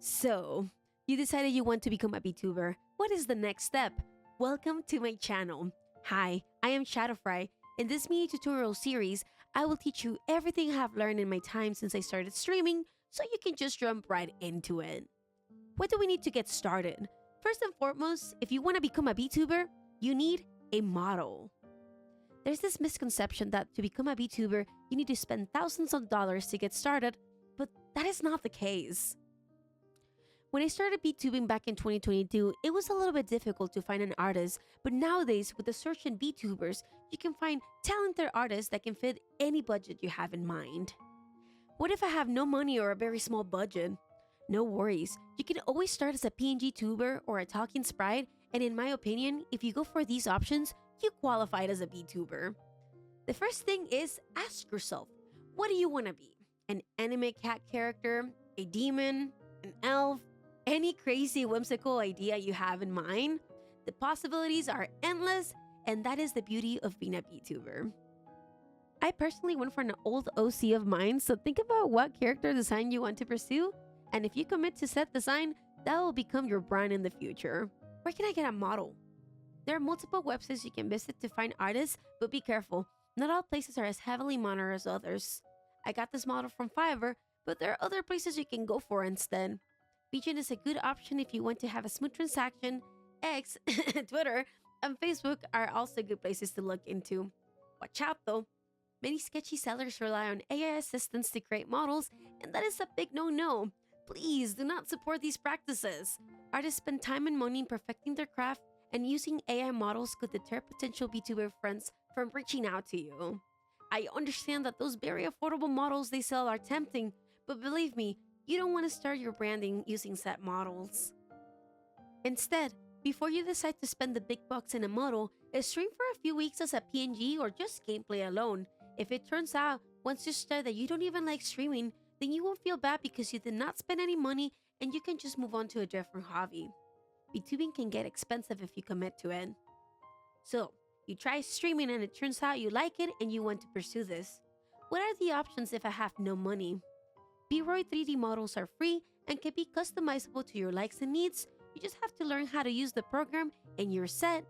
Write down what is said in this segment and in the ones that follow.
So, you decided you want to become a VTuber. What is the next step? Welcome to my channel. Hi, I am Shadowfry. In this mini tutorial series, I will teach you everything I have learned in my time since I started streaming, so you can just jump right into it. What do we need to get started? First and foremost, if you want to become a VTuber, you need a model. There's this misconception that to become a VTuber, you need to spend thousands of dollars to get started, but that is not the case. When I started VTubing back in 2022, it was a little bit difficult to find an artist, but nowadays with the search in VTubers, you can find talented artists that can fit any budget you have in mind. What if I have no money or a very small budget? No worries, you can always start as a PNG tuber or a talking sprite, and in my opinion, if you go for these options, you qualified as a VTuber. The first thing is ask yourself, what do you want to be? An anime cat character? A demon? An elf? Any crazy whimsical idea you have in mind? The possibilities are endless, and that is the beauty of being a VTuber. I personally went for an old OC of mine, so think about what character design you want to pursue, and if you commit to set design, that will become your brand in the future. Where can I get a model? There are multiple websites you can visit to find artists, but be careful, not all places are as heavily monitored as others. I got this model from Fiverr, but there are other places you can go for instead. VGen is a good option if you want to have a smooth transaction. X, Twitter, and Facebook are also good places to look into. Watch out though. Many sketchy sellers rely on AI assistants to create models, and that is a big no-no. Please do not support these practices. Artists spend time and money in perfecting their craft, and using AI models could deter potential VTuber friends from reaching out to you. I understand that those very affordable models they sell are tempting, but believe me, you don't want to start your branding using set models. Instead, before you decide to spend the big bucks in a model, stream for a few weeks as a PNG or just gameplay alone. If it turns out, once you start that you don't even like streaming, then you won't feel bad because you did not spend any money and you can just move on to a different hobby. VTubing can get expensive if you commit to it. So, you try streaming and it turns out you like it and you want to pursue this. What are the options if I have no money? VROID 3D models are free and can be customizable to your likes and needs. You just have to learn how to use the program and you're set.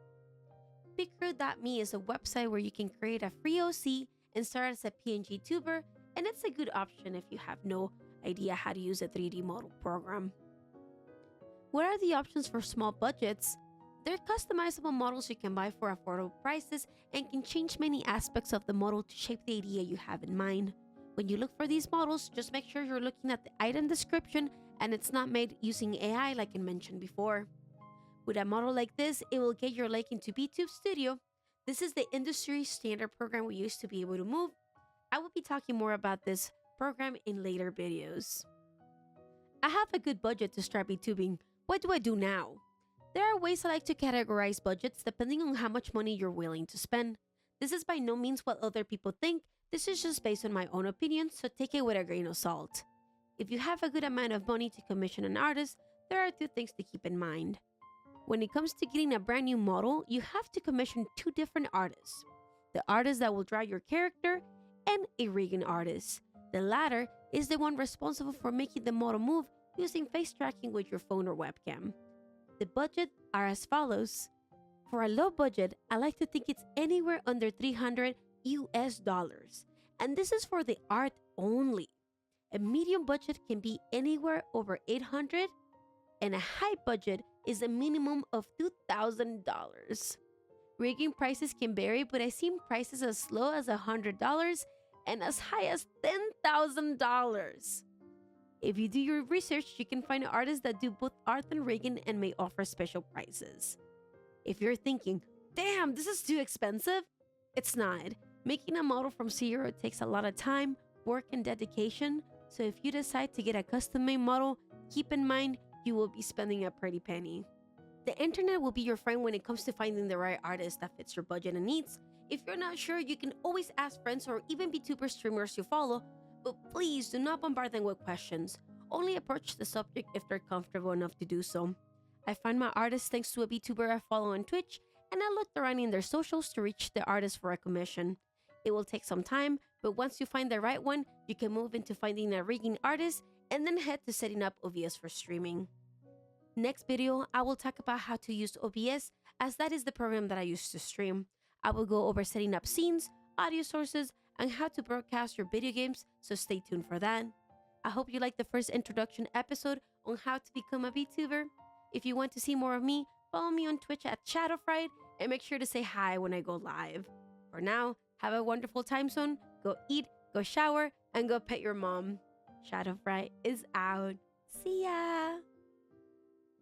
Picrew.me is a website where you can create a free OC and start as a PNG tuber, and it's a good option if you have no idea how to use a 3D model program. What are the options for small budgets? There are customizable models you can buy for affordable prices and can change many aspects of the model to shape the idea you have in mind. When you look for these models, just make sure you're looking at the item description and it's not made using AI like I mentioned before. With a model like this, it will get your like into VTube Studio. This is the industry standard program we use to be able to move. I will be talking more about this program in later videos. I have a good budget to start VTubing. What do I do now? There are ways I like to categorize budgets depending on how much money you're willing to spend. This is by no means what other people think. This is just based on my own opinion, so take it with a grain of salt. If you have a good amount of money to commission an artist, there are two things to keep in mind. When it comes to getting a brand new model, you have to commission two different artists. The artist that will draw your character and a rigging artist. The latter is the one responsible for making the model move using face tracking with your phone or webcam. The budget are as follows. For a low budget, I like to think it's anywhere under $300 US, and this is for the art only. A medium budget can be anywhere over $800, and a high budget is a minimum of $2,000. Rigging prices can vary, but I've seen prices as low as $100 and as high as $10,000. If you do your research, you can find artists that do both art and rigging and may offer special prices. If you're thinking, damn, this is too expensive, it's not. Making a model from zero takes a lot of time, work, and dedication, so if you decide to get a custom-made model, keep in mind you will be spending a pretty penny. The internet will be your friend when it comes to finding the right artist that fits your budget and needs. If you're not sure, you can always ask friends or even VTuber streamers you follow, but please do not bombard them with questions. Only approach the subject if they're comfortable enough to do so. I find my artists thanks to a VTuber I follow on Twitch, and I looked around in their socials to reach the artist for a commission. It will take some time, but once you find the right one, you can move into finding a rigging artist and then head to setting up OBS for streaming. Next video, I will talk about how to use OBS, as that is the program that I use to stream. I will go over setting up scenes, audio sources, and how to broadcast your video games, so stay tuned for that. I hope you liked the first introduction episode on how to become a VTuber. If you want to see more of me, follow me on Twitch at ShadowFried, and make sure to say hi when I go live. For now, have a wonderful time zone, go eat, go shower, and go pet your mom. ShadowFried is out. See ya!